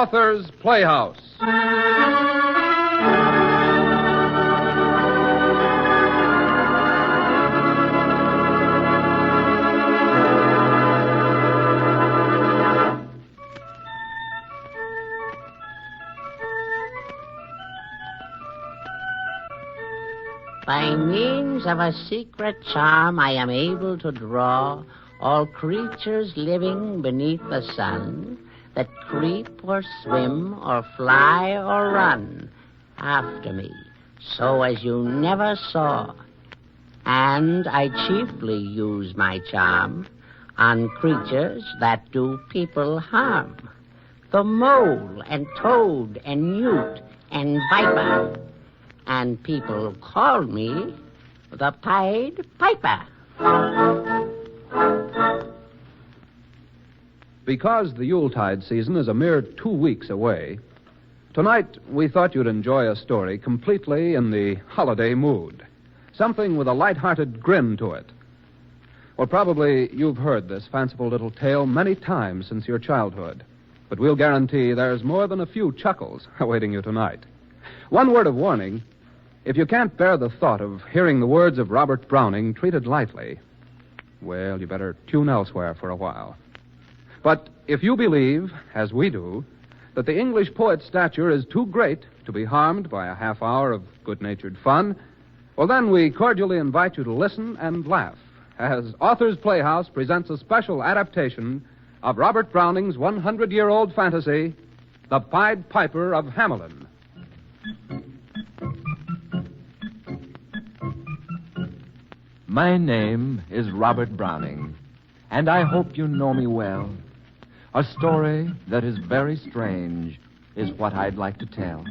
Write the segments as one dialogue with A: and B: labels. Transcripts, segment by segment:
A: Author's Playhouse.
B: By means of a secret charm I am able to draw all creatures living beneath the sun that creep or swim or fly or run after me, so as you never saw. And I chiefly use my charm on creatures that do people harm. The mole and toad and newt and viper. And people call me the Pied Piper.
A: Because the Yuletide season is a mere 2 weeks away, tonight we thought you'd enjoy a story completely in the holiday mood. Something with a light-hearted grin to it. Well, probably you've heard this fanciful little tale many times since your childhood, but we'll guarantee there's more than a few chuckles awaiting you tonight. One word of warning: if you can't bear the thought of hearing the words of Robert Browning treated lightly, well, you better tune elsewhere for a while. But if you believe, as we do, that the English poet's stature is too great to be harmed by a half hour of good-natured fun, well, then we cordially invite you to listen and laugh as Author's Playhouse presents a special adaptation of Robert Browning's 100-year-old fantasy, The Pied Piper of Hamelin.
C: My name is Robert Browning, and I hope you know me well. A story that is very strange is what I'd like to tell.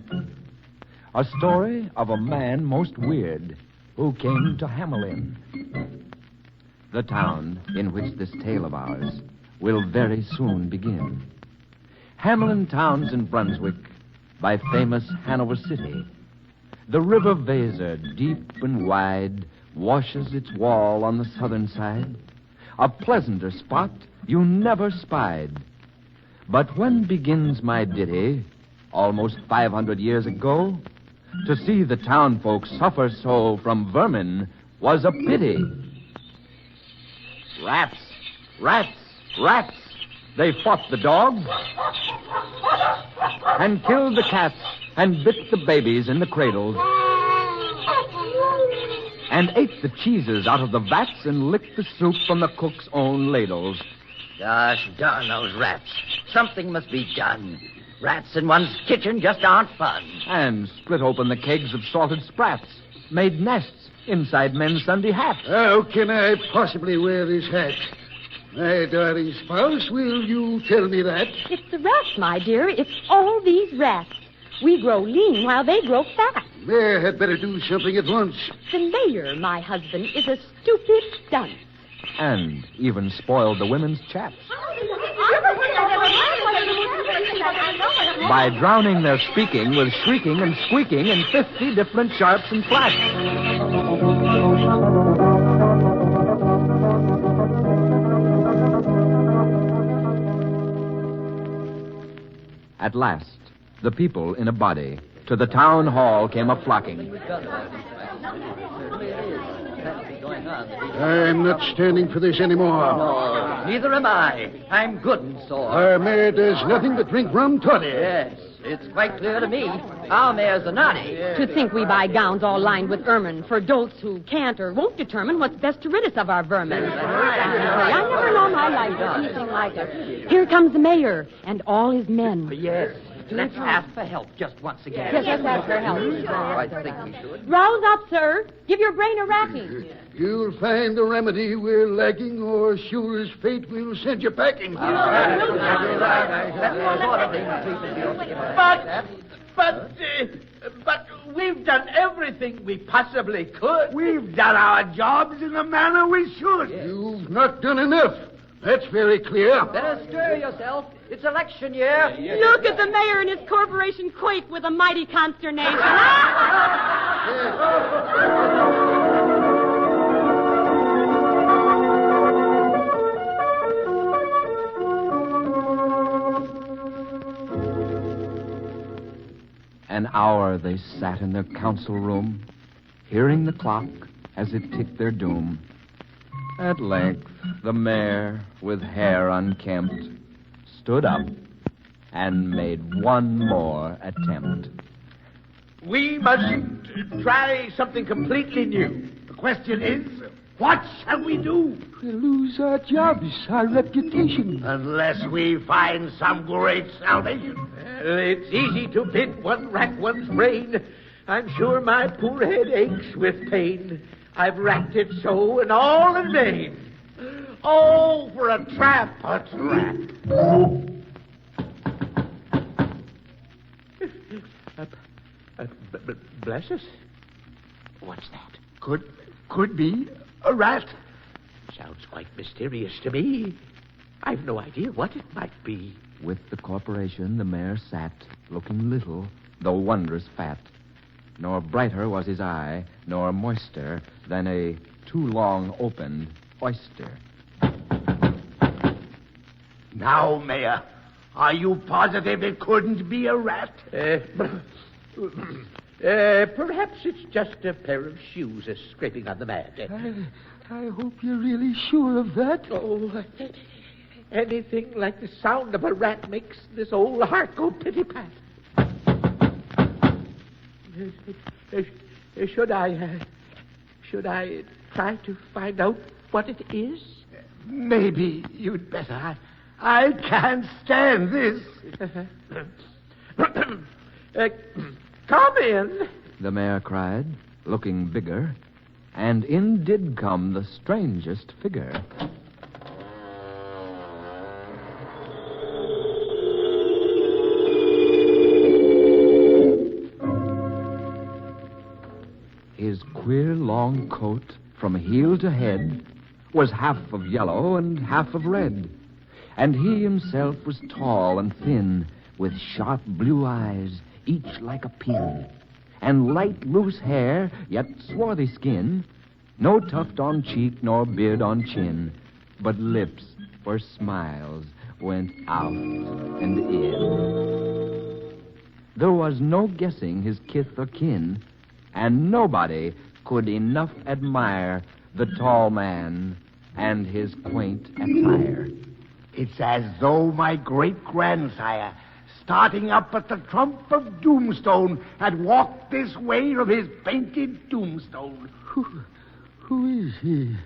C: A story of a man most weird who came to Hamelin, the town in which this tale of ours will very soon begin. Hamelin town's in Brunswick, by famous Hanover City. The river Weser, deep and wide, washes its wall on the southern side. A pleasanter spot you never spied. But when begins my ditty, almost 500 years ago, to see the town folk suffer so from vermin was a pity. Rats, rats, rats. They fought the dogs and killed the cats and bit the babies in the cradles and ate the cheeses out of the vats and licked the soup from the cook's own ladles.
B: Gosh darn those rats. Something must be done. Rats in one's kitchen just aren't fun.
C: And split open the kegs of salted sprats, made nests inside men's Sunday hats.
D: How can I possibly wear this hat? My darling spouse, will you tell me that?
E: It's the rats, my dear. It's all these rats. We grow lean while they grow fat.
D: Mayor had better do something at once.
E: The mayor, my husband, is a stupid dunce.
C: And even spoiled the women's chaps. By drowning their speaking with shrieking and squeaking in 50 different sharps and flats. At last, the people in a body to the town hall came a-flocking.
D: I'm not standing for this anymore.
B: No, neither am I. I'm good and sore.
D: Our mayor does nothing but drink rum toddy.
B: Yes, it's quite clear to me. Our mayor's a naughty.
E: To think we buy gowns all lined with ermine for dolts who can't or won't determine what's best to rid us of our vermin. I never know my life or anything like it. Here comes the mayor and all his men.
B: Yes. Let's ask for help just once again.
E: Yes, let's ask for help.
B: I think we should.
E: Rouse up, sir. Give your brain a racking.
D: You'll find the remedy we're lacking, or sure as fate we'll send you packing.
F: But we've done everything we possibly could. We've done our jobs in the manner we should.
D: You've not done enough. That's very clear.
B: Better stir yourself. It's election year.
E: Look at the mayor and his corporation quake with a mighty consternation.
C: hour they sat in their council room, hearing the clock as it ticked their doom. At length, the mayor, with hair unkempt, stood up and made one more attempt.
F: We must try something completely new. The question is, what shall we do?
D: We'll lose our jobs, our reputation.
F: Unless we find some great salvation. It's easy to bid one rack one's brain. I'm sure my poor head aches with pain. I've racked it so, and all in vain. Oh, for a trap, a trap. Bless us. What's that?
D: Could be a rat.
F: Sounds quite mysterious to me. I've no idea what it might be.
C: With the corporation, the mayor sat, looking little, though wondrous fat. Nor brighter was his eye, nor moister than a too long opened oyster.
F: Now, Mayor, are you positive it couldn't be a rat? Perhaps it's just a pair of shoes scraping on the mat.
D: I hope you're really sure of that.
F: Oh, anything like the sound of a rat makes this old heart go pity-pat. Should I try to find out what it is?
D: Maybe you'd better. I can't stand this.
F: Come in.
C: The mayor cried, looking bigger, and in did come the strangest figure. His queer long coat, from heel to head, was half of yellow and half of red. And he himself was tall and thin, with sharp blue eyes, each like a pin, and light loose hair, yet swarthy skin, no tuft on cheek nor beard on chin, but lips where smiles went out and in. There was no guessing his kith or kin, and nobody could enough admire the tall man and his quaint attire.
F: It's as though my great-grandsire, starting up at the trump of Doomstone, had walked this way from his painted tombstone.
D: Who is he?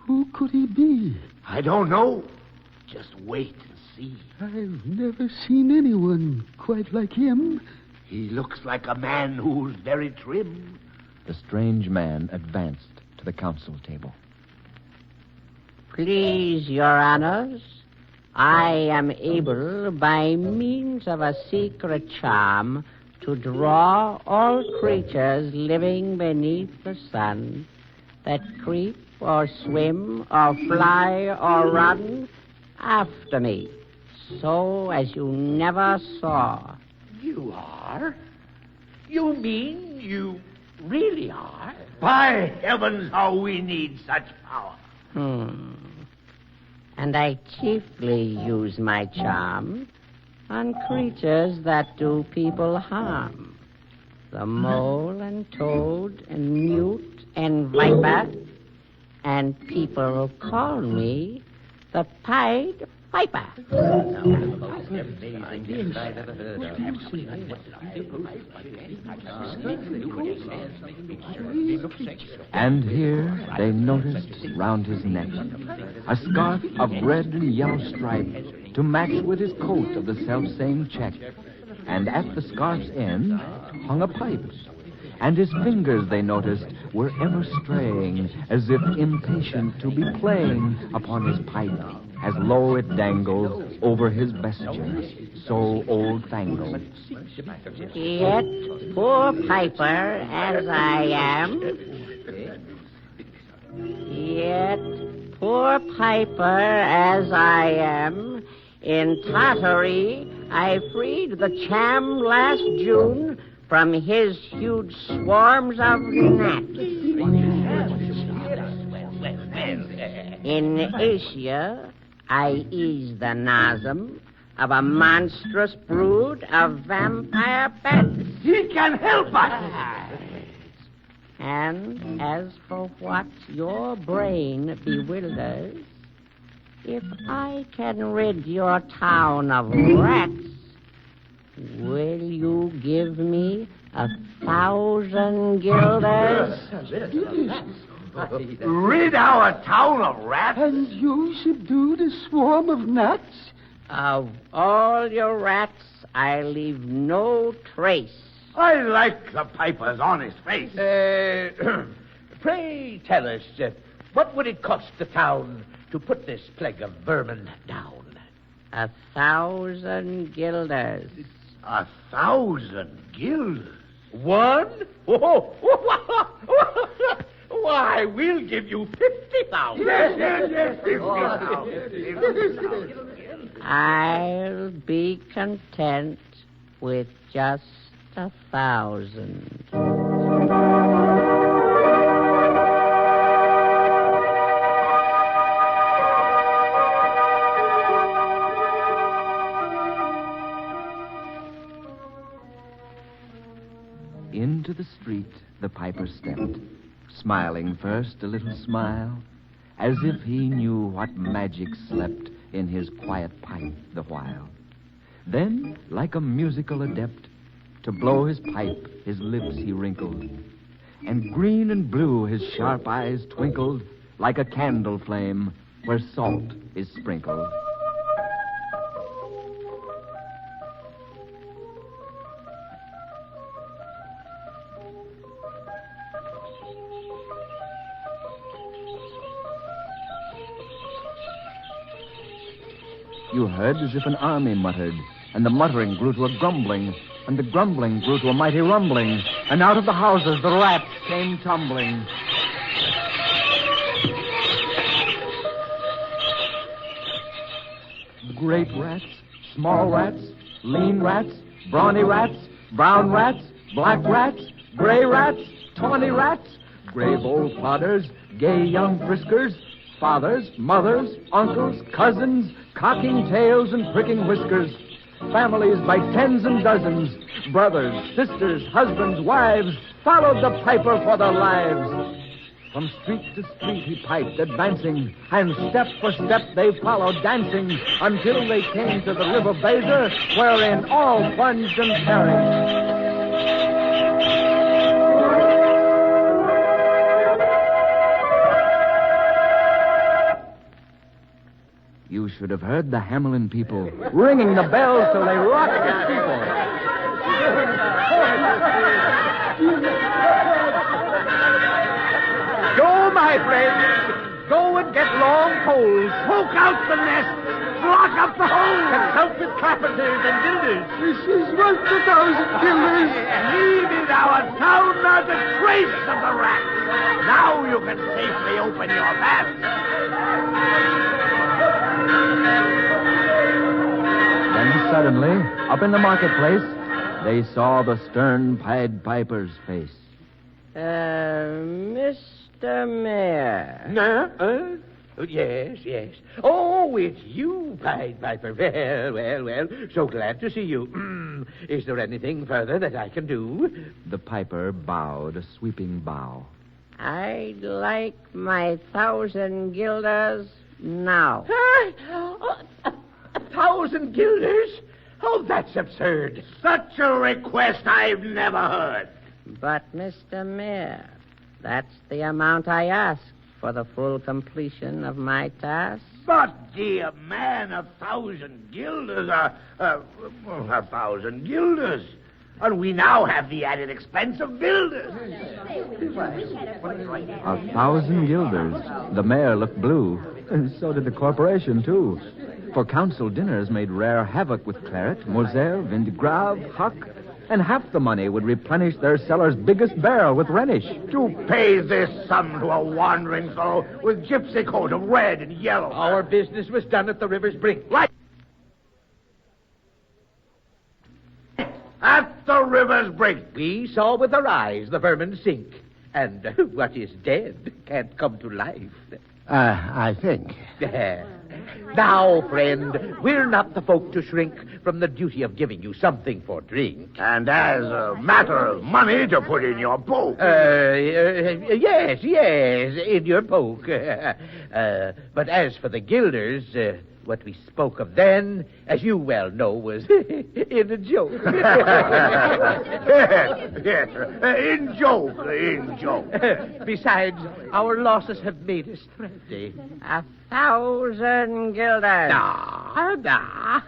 D: Who could he be?
F: I don't know. Just wait and see.
D: I've never seen anyone quite like him.
F: He looks like a man who's very trim.
C: The strange man advanced to the council table.
B: Please, Your Honors, I am able, by means of a secret charm, to draw all creatures living beneath the sun that creep or swim or fly or run after me, so as you never saw.
F: You are? You mean you really are?
D: By heavens, how we need such power.
B: And I chiefly use my charm on creatures that do people harm. The mole and toad and newt and viper, and people call me the Pied Piper.
C: And here they noticed round his neck a scarf of red and yellow stripe to match with his coat of the self-same check. And at the scarf's end hung a pipe. And his fingers, they noticed, were ever straying, as if impatient to be playing upon his pipe, as low it dangled over his vesture, so old-fangled.
B: Yet, poor piper as I am, in Tartary, I freed the cham last June from his huge swarms of gnats. In Asia, I eased the nasm of a monstrous brood of vampire bats.
F: He can help us.
B: And as for what your brain bewilders, if I can rid your town of rats, will you give me 1,000 guilders?
F: Rid our town of rats?
D: And you subdue the swarm of gnats?
B: Of all your rats, I leave no trace.
F: I like the piper's honest face. Pray tell us, what would it cost the town to put this plague of vermin down?
B: 1,000 guilders.
F: 1,000 guilders? One? Why, we'll give you 50,000. Yes, 50,000.
B: I'll be content with just 1,000.
C: Into the street the piper stepped, smiling first a little smile, as if he knew what magic slept in his quiet pipe the while. Then, like a musical adept, to blow his pipe his lips he wrinkled, and green and blue his sharp eyes twinkled, like a candle flame where salt is sprinkled. You heard as if an army muttered, and the muttering grew to a grumbling, and the grumbling grew to a mighty rumbling, and out of the houses the rats came tumbling. Great rats, small rats, lean rats, brawny rats, brown rats, black rats, gray rats, tawny rats, grave old plodders, gay young friskers, fathers, mothers, uncles, cousins, cocking tails and pricking whiskers, families by tens and dozens, brothers, sisters, husbands, wives, followed the piper for their lives. From street to street he piped, advancing, and step for step they followed, dancing, until they came to the river Weser, wherein all plunged and perished. You should have heard the Hamelin people ringing the bells till they rocked the people.
F: Go, my friends. Go and get long poles. Poke out the nests. Block up the holes. Consult with carpenters and builders.
D: This is worth 1,000 guilders.
F: Leave in our town not a trace of the rats. Now you can safely open your vats.
C: Then suddenly, up in the marketplace, they saw the stern Pied Piper's face.
B: Mr. Mayor.
F: Yes. Oh, it's you, Pied Piper. Well. So glad to see you. Is there anything further that I can do?
C: The piper bowed a sweeping bow.
B: I'd like my 1,000 guilders now.
F: 1,000 guilders? Oh, that's absurd. Such a request I've never heard.
B: But, Mr. Mayor, that's the amount I ask for the full completion of my task.
F: But, dear man, 1,000 guilders are 1,000 guilders. And we now have the added expense of builders.
C: 1,000 guilders. The mayor looked blue, and so did the corporation, too. For council dinners made rare havoc with claret, Moselle, Vindegrave, Hock, and half the money would replenish their cellar's biggest barrel with Rhenish.
F: To pay this sum to a wandering fellow with gypsy coat of red and yellow. Our business was done at the river's brink. Right. At the river's brink. We saw with our eyes the vermin sink. And what is dead can't come to life.
D: I think.
F: Now, friend, we're not the folk to shrink from the duty of giving you something for drink.
G: And as a matter of money to put in your poke.
F: Yes, in your poke. But as for the guilders, what we spoke of then, as you well know, was in a joke.
G: Yes, in joke.
F: Besides, our losses have made us thrifty.
B: 1,000 guilders.
F: Come, now.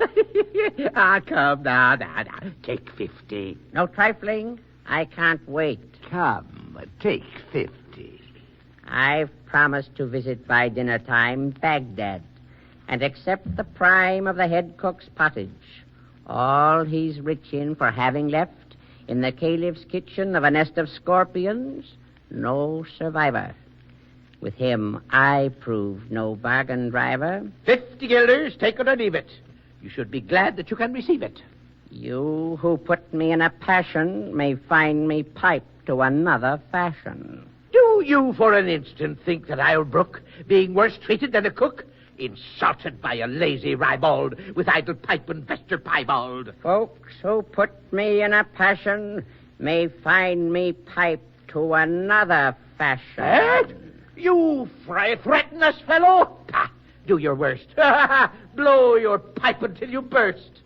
F: Take 50.
B: No trifling. I can't wait.
G: Come, take 50.
B: I've promised to visit by dinner time Baghdad and accept the prime of the head cook's pottage. All he's rich in for having left in the caliph's kitchen of a nest of scorpions, no survivor. With him, I proved no bargain driver.
F: 50 guilders, take it or leave it. You should be glad that you can receive it.
B: You who put me in a passion may find me piped to another fashion.
F: Do you for an instant think that I'll brook being worse treated than a cook? Insulted by a lazy ribald with idle pipe and vesture piebald.
B: Folks who put me in a passion may find me piped to another fashion.
F: Eh? You threaten us, fellow? Pah, do your worst. Blow your pipe until you burst.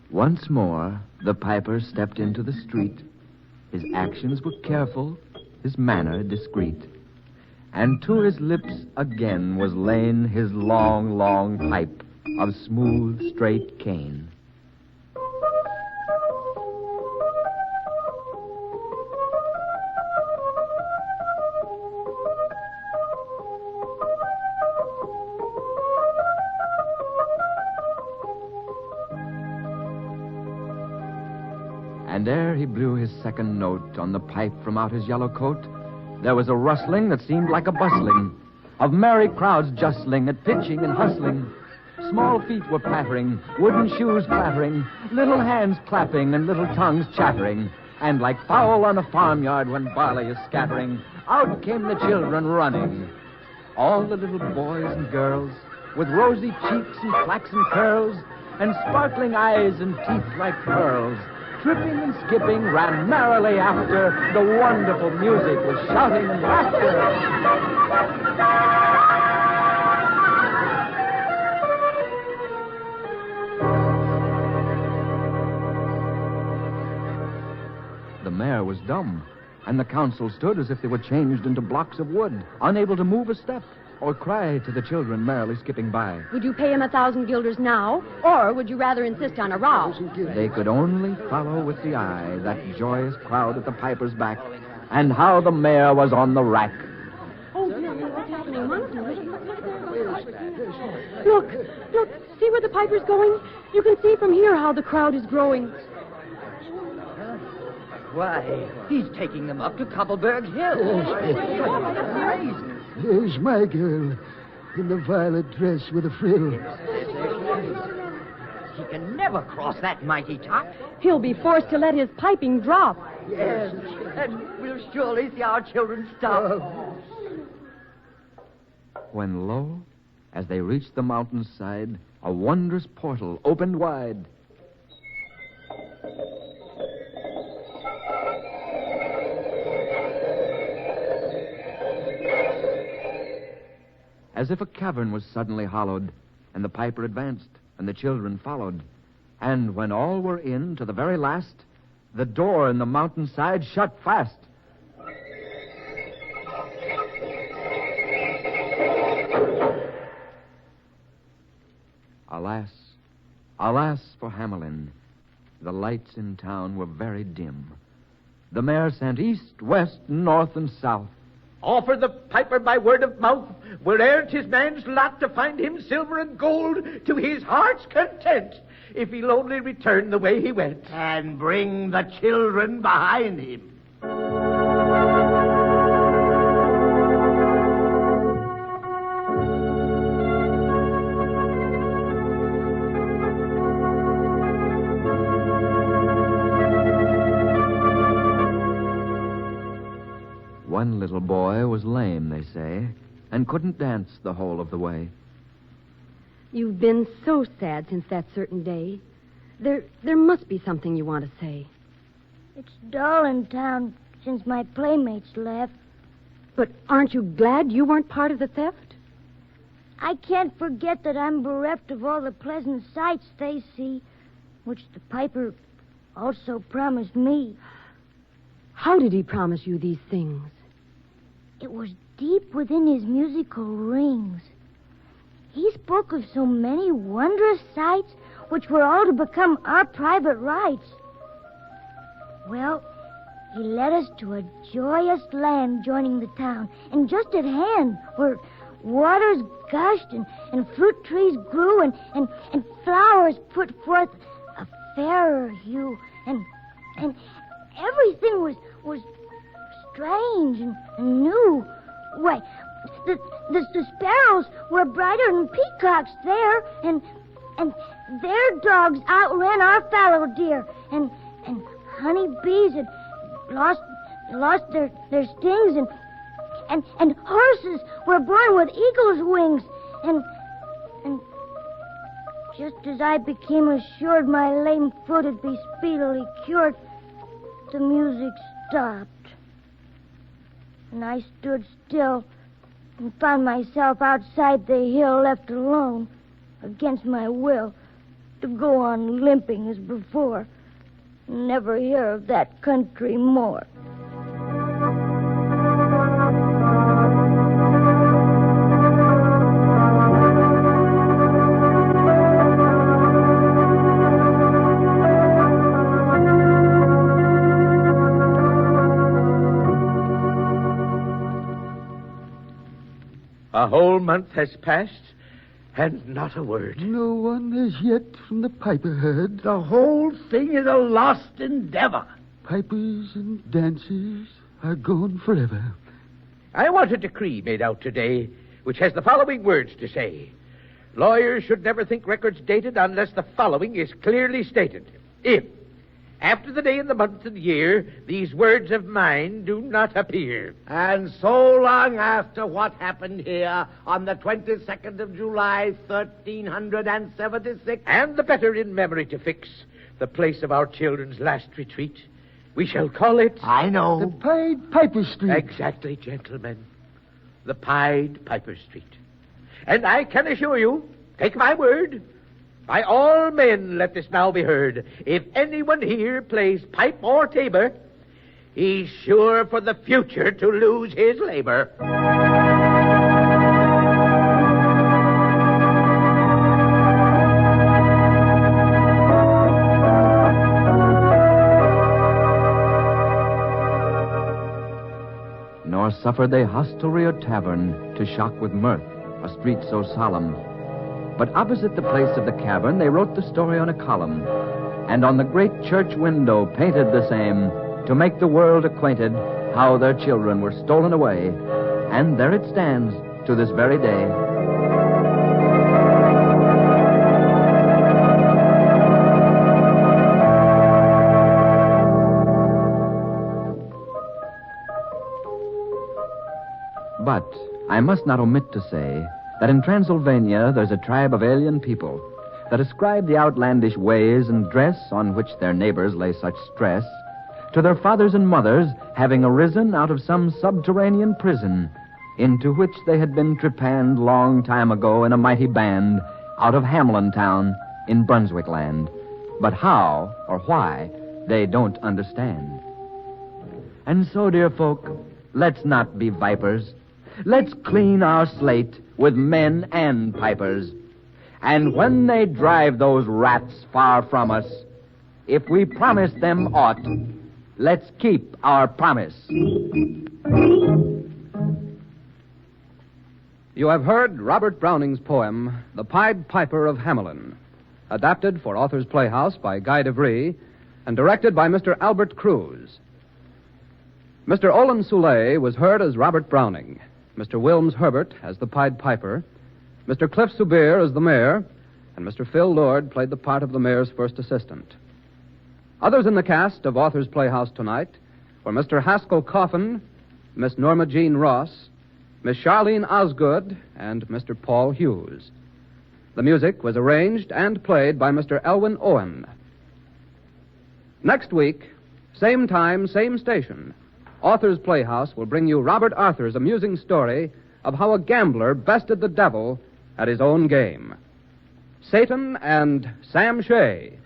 C: Once more, the piper stepped into the street. His actions were careful, his manner discreet. And to his lips again was lain his long, long pipe of smooth, straight cane. And ere he blew his second note on the pipe from out his yellow coat, there was a rustling that seemed like a bustling of merry crowds justling at pitching and hustling. Small feet were pattering, wooden shoes clattering, little hands clapping and little tongues chattering. And like fowl on a farmyard when barley is scattering, out came the children running. All the little boys and girls, with rosy cheeks and flaxen curls, and sparkling eyes and teeth like pearls, tripping and skipping, ran merrily after the wonderful music with shouting and laughter. The mayor was dumb, and the council stood as if they were changed into blocks of wood, unable to move a step or cry to the children merrily skipping by.
E: Would you pay him 1,000 guilders now, or would you rather insist on a row?
C: They could only follow with the eye that joyous crowd at the piper's back, and how the mayor was on the rack.
E: Oh, dear, what's happening? Look, see where the piper's going? You can see from here how the crowd is growing.
H: Why, he's taking them up to Cobbleberg Hill.
D: There's my girl in the violet dress with a frill.
H: He can never cross that mighty top.
E: He'll be forced to let his piping drop.
H: Yes, and we'll surely see our children stop.
C: When lo, as they reached the mountainside, a wondrous portal opened wide. As if a cavern was suddenly hollowed, and the piper advanced, and the children followed. And when all were in, to the very last, the door in the mountainside shut fast. Alas, alas for Hamelin. The lights in town were very dim. The mayor sent east, west, north, and south.
F: Offer the piper by word of mouth, where'er 'tis man's lot to find him silver and gold to his heart's content, if he'll only return the way he went.
G: And bring the children behind him.
C: little boy was lame, they say, and couldn't dance the whole of the way.
E: You've been so sad since that certain day. There must be something you want to say.
I: It's dull in town since my playmates left.
E: But aren't you glad you weren't part of the theft?
I: I can't forget that I'm bereft of all the pleasant sights they see, which the piper also promised me.
E: How did he promise you these things?
I: It was deep within his musical rings. He spoke of so many wondrous sights which were all to become our private rights. Well, he led us to a joyous land joining the town, and just at hand where waters gushed and fruit trees grew and flowers put forth a fairer hue, and everything was strange and new. Why, the sparrows were brighter than peacocks there, and their dogs outran our fallow deer, and honeybees had lost their stings, and horses were born with eagle's wings, and just as I became assured my lame foot would be speedily cured, the music stopped. And I stood still and found myself outside the hill, left alone, against my will, to go on limping as before, and never hear of that country more.
F: A whole month has passed, and not a word.
D: No one as yet from the piper heard.
F: The whole thing is a lost endeavor.
D: Pipers and dancers are gone forever.
F: I want a decree made out today which has the following words to say. Lawyers should never think records dated unless the following is clearly stated. If, after the day in the month and year, these words of mine do not appear.
G: And so long after what happened here on the 22nd of July, 1376.
F: And the better in memory to fix the place of our children's last retreat, we shall call it...
G: I know.
D: The Pied Piper Street.
F: Exactly, gentlemen. The Pied Piper Street. And I can assure you, take my word, by all men let this now be heard. If anyone here plays pipe or tabor, he's sure for the future to lose his labor.
C: Nor suffered they hostelry or tavern to shock with mirth a street so solemn. But opposite the place of the cavern, they wrote the story on a column, and on the great church window painted the same, to make the world acquainted how their children were stolen away. And there it stands to this very day. But I must not omit to say that in Transylvania there's a tribe of alien people that ascribe the outlandish ways and dress on which their neighbors lay such stress to their fathers and mothers having arisen out of some subterranean prison into which they had been trepanned long time ago in a mighty band out of Hamelin town in Brunswick land. But how or why they don't understand. And so, dear folk, let's not be vipers. Let's clean our slate with men and pipers. And when they drive those rats far from us, if we promise them aught, let's keep our promise.
A: You have heard Robert Browning's poem, The Pied Piper of Hamelin, adapted for Author's Playhouse by Guy DeVry and directed by Mr. Albert Cruz. Mr. Olin Soule was heard as Robert Browning, Mr. Wilms Herbert as the Pied Piper, Mr. Cliff Subir as the mayor, and Mr. Phil Lord played the part of the mayor's first assistant. Others in the cast of Author's Playhouse tonight were Mr. Haskell Coffin, Miss Norma Jean Ross, Miss Charlene Osgood, and Mr. Paul Hughes. The music was arranged and played by Mr. Elwyn Owen. Next week, same time, same station, Author's Playhouse will bring you Robert Arthur's amusing story of how a gambler bested the devil at his own game. Satan and Sam Shea.